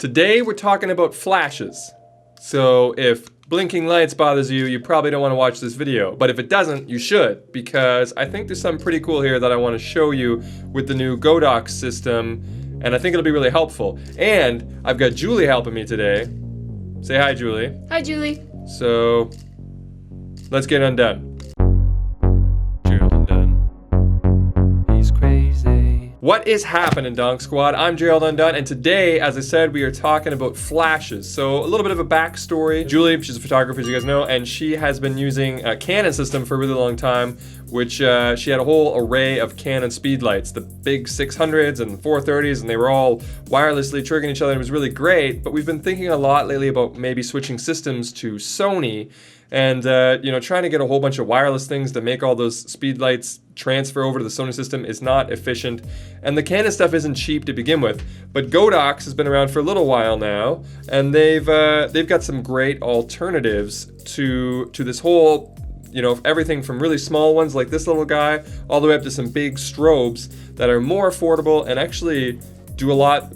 Today we're talking about flashes. So if blinking lights bothers you, you probably don't want to watch this video. But if it doesn't, you should, because I think there's something pretty cool here that I want to show you with the new Godox system, and I think it'll be really helpful. And I've got Julie helping me today. Say hi, Julie. Hi, Julie. So let's get undone. What is happening, Donk Squad? I'm Gerald Undone, and today, as I said, we are talking about flashes. So a little bit of a backstory. Julie, she's a photographer, as you guys know, and she has been using a Canon system for a really long time, which she had a whole array of Canon speed lights, the big 600s and 430s, and they were all wirelessly triggering each other, and it was really great. But we've been thinking a lot lately about maybe switching systems to Sony, and trying to get a whole bunch of wireless things to make all those speed lights transfer over to the Sony system is not efficient, and the Canon stuff isn't cheap to begin with. But Godox has been around for a little while now, and they've got some great alternatives to this whole, everything from really small ones like this little guy all the way up to some big strobes that are more affordable and actually do a lot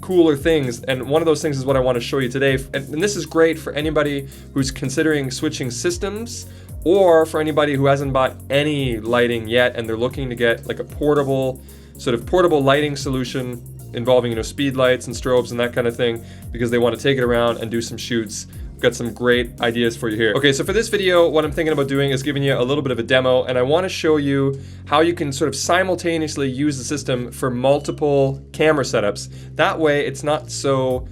cooler things. And one of those things is what I want to show you today. And this is great for anybody who's considering switching systems, or for anybody who hasn't bought any lighting yet and they're looking to get like a portable lighting solution involving speed lights and strobes and that kind of thing, because they want to take it around and do some shoots. Got some great ideas for you here. Okay, so for this video, what I'm thinking about doing is giving you a little bit of a demo, and I want to show you how you can sort of simultaneously use the system for multiple camera setups. That way, it's not so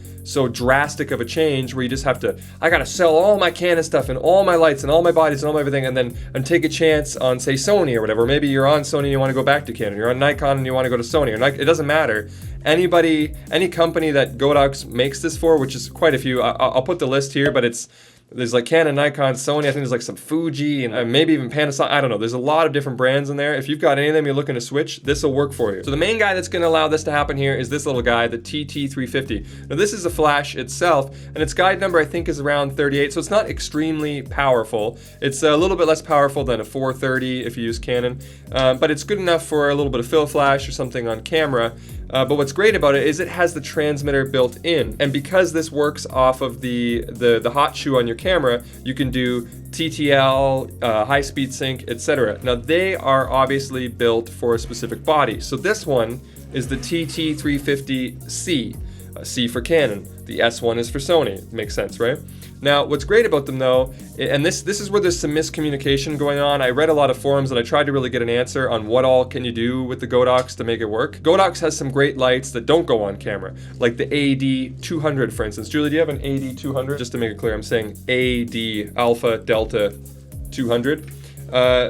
drastic of a change where you just have to, I gotta sell all my Canon stuff and all my lights and all my bodies and all my everything and take a chance on, say, Sony or whatever. Maybe you're on Sony and you want to go back to Canon. You're on Nikon and you want to go to Sony. It doesn't matter. Any company that Godox makes this for, which is quite a few, I'll put the list here, but there's like Canon, Nikon, Sony, I think there's like some Fuji, and maybe even Panasonic, I don't know. There's a lot of different brands in there. If you've got any of them you're looking to switch, this will work for you. So the main guy that's gonna allow this to happen here is this little guy, the TT350. Now this is a flash itself, and its guide number I think is around 38, so it's not extremely powerful. It's a little bit less powerful than a 430 if you use Canon, but it's good enough for a little bit of fill flash or something on camera. But what's great about it is it has the transmitter built in, and because this works off of the hot shoe on your camera, you can do TTL, high speed sync, etc. Now they are obviously built for a specific body. So this one is the TT350C, C for Canon. The S one is for Sony. Makes sense, right? Now, what's great about them though, and this is where there's some miscommunication going on. I read a lot of forums and I tried to really get an answer on what all can you do with the Godox to make it work. Godox has some great lights that don't go on camera, like the AD200, for instance. Julie, do you have an AD200? Just to make it clear, I'm saying AD Alpha Delta 200.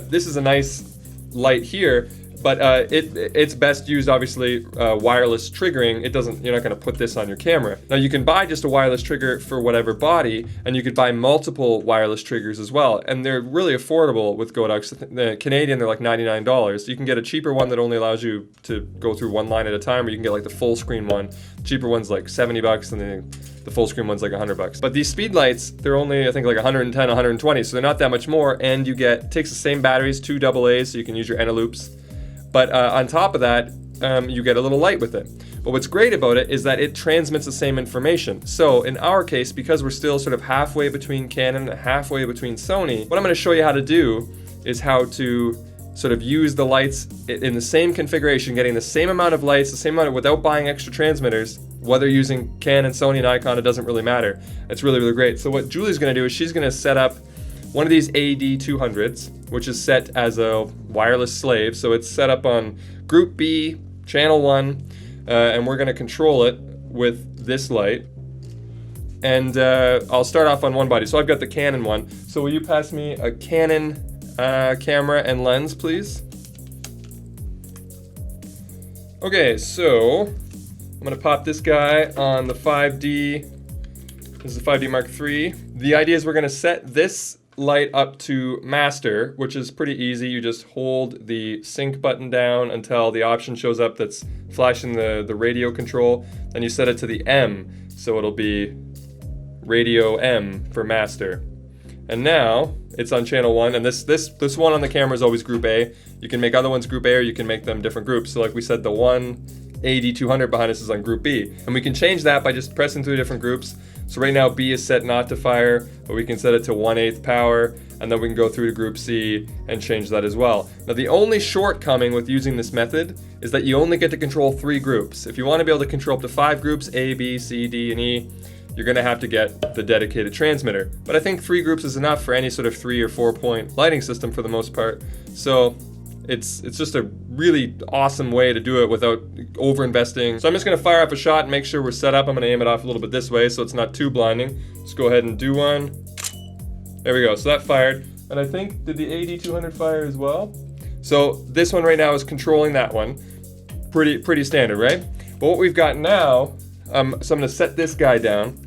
This is a nice light here, but it's best used, obviously, wireless triggering. You're not gonna put this on your camera. Now you can buy just a wireless trigger for whatever body, and you could buy multiple wireless triggers as well. And they're really affordable with Godox. The Canadian, they're like $99. You can get a cheaper one that only allows you to go through one line at a time, or you can get like the full screen one. Cheaper one's like $70, and then the full screen one's like $100. But these speed lights, they're only, I think, like 110, 120, so they're not that much more, and takes the same batteries, 2 AA's, so you can use your Eneloops. But on top of that, you get a little light with it. But what's great about it is that it transmits the same information. So in our case, because we're still sort of halfway between Canon and halfway between Sony, what I'm going to show you how to do is how to sort of use the lights in the same configuration, getting the same amount of lights, the same amount without buying extra transmitters. Whether you're using Canon, Sony, Nikon, it doesn't really matter. It's really, really great. So what Julie's going to do is she's going to set up one of these AD200s, which is set as a wireless slave. So it's set up on Group B, Channel 1, and we're gonna control it with this light. And I'll start off on one body. So I've got the Canon one. So will you pass me a Canon camera and lens, please? Okay, so I'm gonna pop this guy on the 5D. This is the 5D Mark III. The idea is we're gonna set this light up to master, which is pretty easy. You just hold the sync button down until the option shows up that's flashing the radio control. Then you set it to the M, so it'll be radio M for master. And now it's on channel 1, and this one on the camera is always group A. You can make other ones group A, or you can make them different groups. So like we said, the 1 AD200 behind us is on group B. And we can change that by just pressing through different groups. So right now B is set not to fire, but we can set it to 1/8 power, and then we can go through to group C and change that as well. Now the only shortcoming with using this method is that you only get to control 3 groups. If you want to be able to control up to 5 groups, A, B, C, D, and E, you're gonna have to get the dedicated transmitter. But I think 3 groups is enough for any sort of 3 or 4 point lighting system for the most part. So it's just a really awesome way to do it without over-investing. So I'm just gonna fire up a shot and make sure we're set up. I'm gonna aim it off a little bit this way so it's not too blinding. Let's go ahead and do one. There we go, so that fired. And I think, did the AD200 fire as well? So this one right now is controlling that one. Pretty standard, right? But what we've got now, so I'm gonna set this guy down.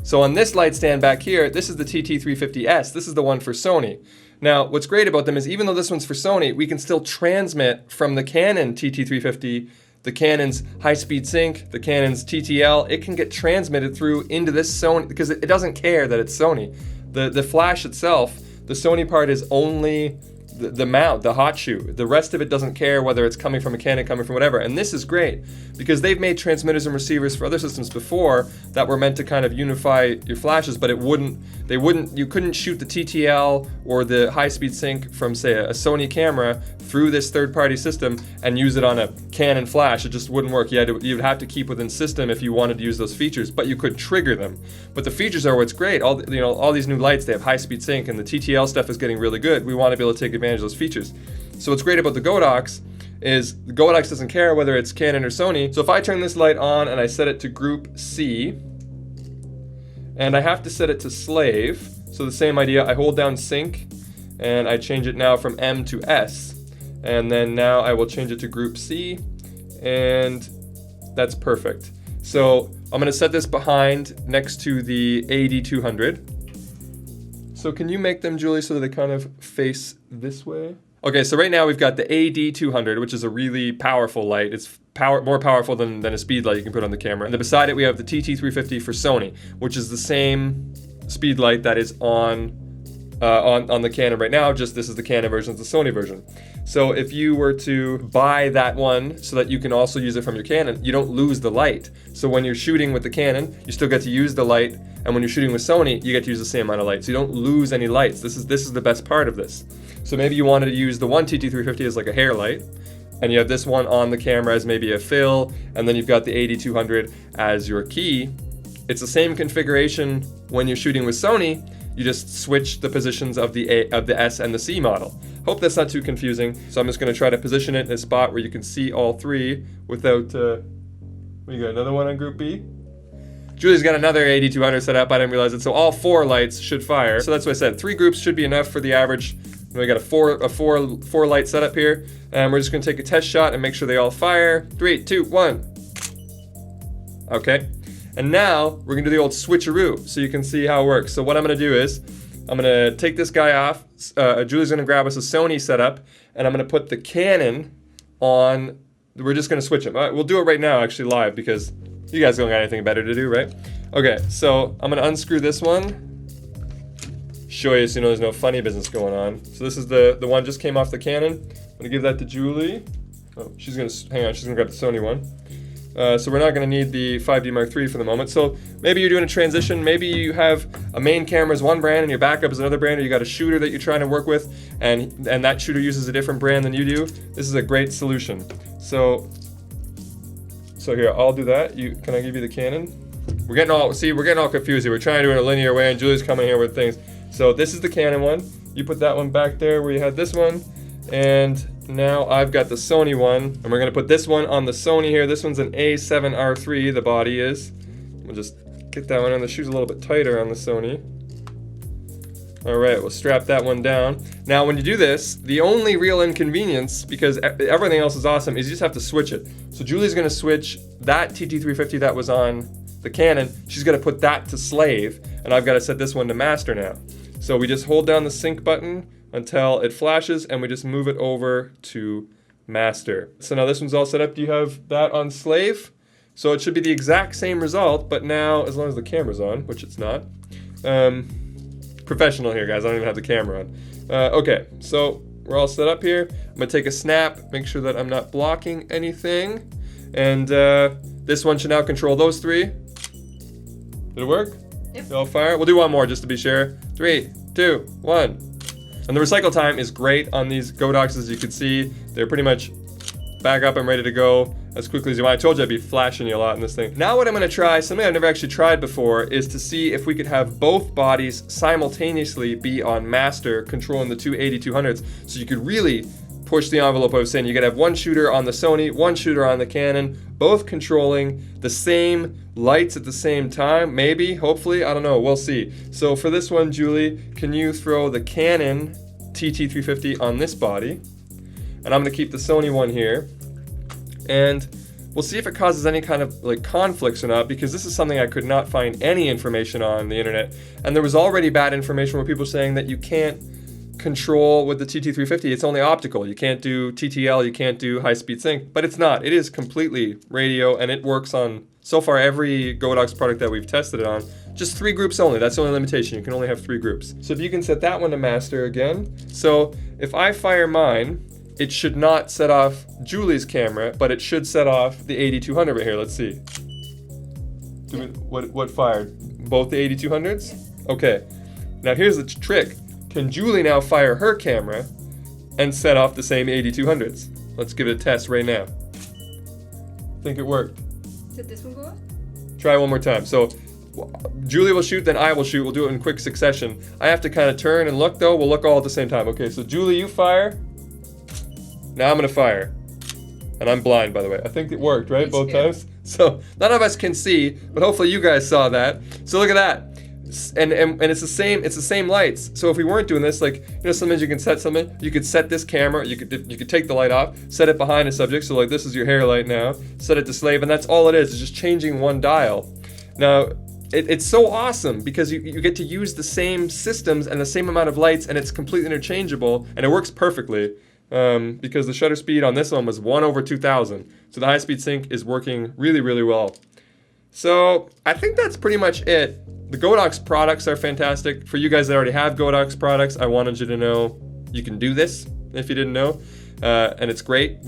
So on this light stand back here, this is the TT350S. This is the one for Sony. Now, what's great about them is even though this one's for Sony, we can still transmit from the Canon TT350, the Canon's high-speed sync, the Canon's TTL. It can get transmitted through into this Sony because it doesn't care that it's Sony. The flash itself, the Sony part is only the mount, the hot shoe. The rest of it doesn't care whether it's coming from a Canon, coming from whatever. And this is great because they've made transmitters and receivers for other systems before that were meant to kind of unify your flashes, but you couldn't shoot the TTL or the high-speed sync from, say, a Sony camera through this third-party system and use it on a Canon flash. It just wouldn't work. You'd have to keep within system if you wanted to use those features, but you could trigger them. But the features are what's great. All these new lights, they have high-speed sync, and the TTL stuff is getting really good. We want to be able to take advantage of those features. So what's great about the Godox is the Godox doesn't care whether it's Canon or Sony. So if I turn this light on and I set it to group C, and I have to set it to slave, so the same idea, I hold down sync, and I change it now from M to S. And then now I will change it to group C, and that's perfect. So I'm gonna set this behind next to the AD200. So can you make them, Julie, so that they kind of face this way? Okay, so right now we've got the AD200, which is a really powerful light. It's more powerful than a speed light you can put on the camera. And then beside it we have the TT350 for Sony, which is the same speed light that is on the Canon right now, just this is the Canon version, it's the Sony version. So if you were to buy that one so that you can also use it from your Canon, you don't lose the light. So when you're shooting with the Canon, you still get to use the light, and when you're shooting with Sony, you get to use the same amount of light. So you don't lose any lights. This is the best part of this. So maybe you wanted to use the one TT350 as like a hair light, and you have this one on the camera as maybe a fill, and then you've got the AD200 as your key. It's the same configuration when you're shooting with Sony. You just switch the positions of the S and the C model. Hope that's not too confusing. So I'm just gonna try to position it in a spot where you can see all 3 without, we got another one on group B. Julie's got another AD200 set up, I didn't realize it. So all 4 lights should fire. So that's what I said, 3 groups should be enough for the average. We got a four light setup here. And we're just gonna take a test shot and make sure they all fire. 3, 2, 1. Okay. And now we're gonna do the old switcheroo so you can see how it works. So what I'm gonna do is, I'm gonna take this guy off. Julie's gonna grab us a Sony setup, and I'm gonna put the Canon on. We're just gonna switch them. We'll do it right now, actually live, because you guys don't got anything better to do, right? Okay, so I'm gonna unscrew this one, show you so you know there's no funny business going on. So this is the one just came off the Canon. I'm gonna give that to Julie. Oh, she's gonna grab the Sony one. So we're not going to need the 5D Mark III for the moment. So maybe you're doing a transition. Maybe you have a main camera is one brand and your backup is another brand, or you got a shooter that you're trying to work with, and that shooter uses a different brand than you do. This is a great solution. So here, I'll do that. Can I give you the Canon? We're getting all confused here. We're trying to do it in a linear way, and Julie's coming here with things. So this is the Canon one. You put that one back there where you had this one, and now I've got the Sony one, and we're gonna put this one on the Sony here. This one's an A7R3, the body is. We'll just get that one on. The shoe's a little bit tighter on the Sony. All right, we'll strap that one down. Now when you do this, the only real inconvenience, because everything else is awesome, is you just have to switch it. So Julie's gonna switch that TT350 that was on the Canon, she's gonna put that to slave, and I've gotta set this one to master now. So we just hold down the sync button until it flashes, and we just move it over to master. So now this one's all set up. Do you have that on slave? So it should be the exact same result, but now, as long as the camera's on, which it's not. Professional here, guys. I don't even have the camera on. Okay, so we're all set up here. I'm gonna take a snap, make sure that I'm not blocking anything. And this one should now control those three. Did it work? Yep. They all fire? We'll do one more just to be sure. 3, 2, 1. And the recycle time is great on these Godoxes. As you can see, they're pretty much back up and ready to go as quickly as you want. I told you I'd be flashing you a lot in this thing. Now what I'm gonna try, something I've never actually tried before, is to see if we could have both bodies simultaneously be on master controlling the two AD200s. So you could really push the envelope of saying you could have one shooter on the Sony, one shooter on the Canon, both controlling the same lights at the same time. Maybe, hopefully, I don't know, we'll see. So for this one, Julie, can you throw the Canon TT350 on this body? And I'm gonna keep the Sony one here. And we'll see if it causes any kind of like conflicts or not, because this is something I could not find any information on the internet. And there was already bad information where people were saying that you can't control with the TT350, it's only optical. You can't do TTL, you can't do high-speed sync, but it's not. It is completely radio, and it works on, so far, every Godox product that we've tested it on. Just 3 groups only, that's the only limitation. You can only have 3 groups. So if you can set that one to master again. So if I fire mine, it should not set off Julie's camera, but it should set off the AD200 right here. Let's see. What fired? Both the AD200s? Okay. Now here's the trick. Can Julie now fire her camera and set off the same AD200s? Let's give it a test right now. I think it worked. Did this one go up? Try one more time. So Julie will shoot, then I will shoot. We'll do it in quick succession. I have to kind of turn and look though. We'll look all at the same time. Okay, so Julie, you fire. Now I'm gonna fire. And I'm blind, by the way. I think it worked, right? Both times? So none of us can see, but hopefully you guys saw that. So look at that. And it's the same lights. So if we weren't doing this, like, you know, sometimes you can set something, you could set this camera, you could take the light off, set it behind a subject, so like this is your hair light now, set it to slave, and that's all it is. It's just changing one dial. Now, it's so awesome because you get to use the same systems and the same amount of lights, and it's completely interchangeable, and it works perfectly. Because the shutter speed on this one was 1/2000. So the high-speed sync is working really, really well. So I think that's pretty much it. The Godox products are fantastic. For you guys that already have Godox products, I wanted you to know you can do this if you didn't know. And it's great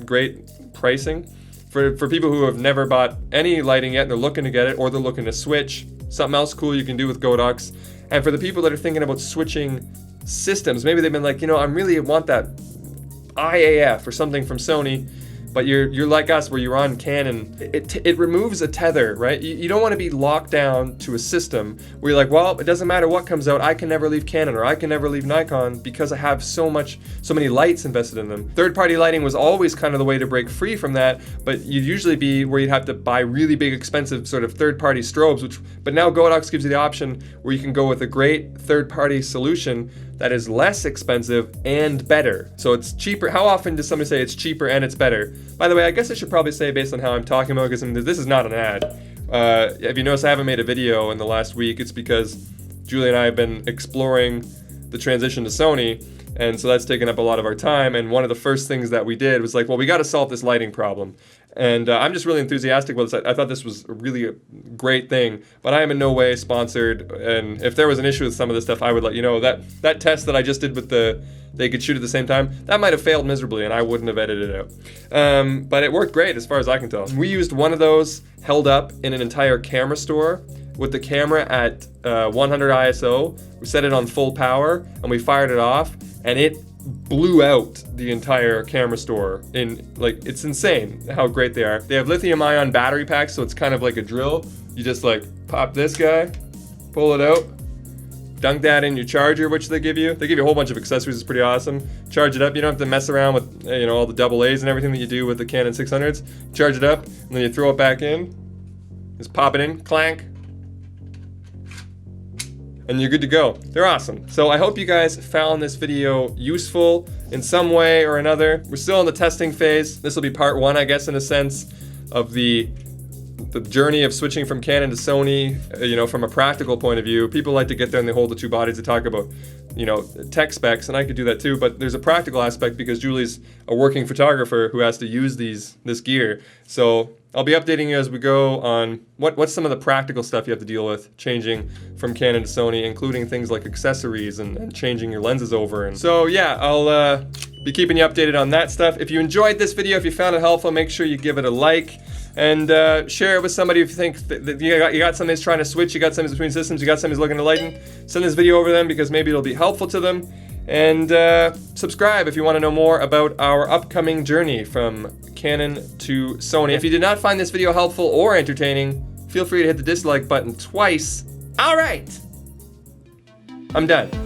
pricing. For people who have never bought any lighting yet and they're looking to get it, or they're looking to switch, something else cool you can do with Godox. And for the people that are thinking about switching systems, maybe they've been like, you know, I really want that IAF or something from Sony, but you're like us where you're on Canon. It removes a tether, right? You don't want to be locked down to a system where you're like, well, it doesn't matter what comes out, I can never leave Canon or I can never leave Nikon because I have so many lights invested in them. Third-party lighting was always kind of the way to break free from that, but you'd usually be where you'd have to buy really big, expensive sort of third-party strobes, but now Godox gives you the option where you can go with a great third-party solution that is less expensive and better. So it's cheaper. How often does somebody say it's cheaper and it's better? By the way, I guess I should probably say based on how I'm talking about, because this is not an ad. If you notice, I haven't made a video in the last week. It's because Julie and I have been exploring the transition to Sony, and so that's taken up a lot of our time. And one of the first things that we did was like, well, we got to solve this lighting problem. And I'm just really enthusiastic about this. I thought this was really a great thing, but I am in no way sponsored. And if there was an issue with some of this stuff, I would let you know. That test that I just did with they could shoot at the same time, that might have failed miserably and I wouldn't have edited it out. But it worked great as far as I can tell. We used one of those held up in an entire camera store with the camera at 100 ISO. We set it on full power and we fired it off, and it blew out the entire camera store. It's insane how great they are. They have lithium ion battery packs, so it's kind of like a drill. You just like pop this guy, pull it out, dunk that in your charger, which they give you. They give you a whole bunch of accessories. It's pretty awesome. Charge it up. You don't have to mess around with all the AA's and everything that you do with the Canon 600s. Charge it up, and then you throw it back in. Just pop it in, clank, and you're good to go. They're awesome. So I hope you guys found this video useful in some way or another. We're still in the testing phase. This will be part 1, I guess, in a sense, of the journey of switching from Canon to Sony. From a practical point of view, people like to get there and they hold the two bodies to talk about, tech specs, and I could do that too, but there's a practical aspect because Julie's a working photographer who has to use this gear. So I'll be updating you as we go on what's some of the practical stuff you have to deal with changing from Canon to Sony, including things like accessories and changing your lenses over. And so yeah, I'll be keeping you updated on that stuff. If you enjoyed this video, if you found it helpful, make sure you give it a like. And share it with somebody if you think that you got somebody that's trying to switch, you got somebody between systems, you got somebody who's looking to lighten. Send this video over to them because maybe it'll be helpful to them. And subscribe if you want to know more about our upcoming journey from Canon to Sony. If you did not find this video helpful or entertaining, feel free to hit the dislike button twice. All right, I'm done.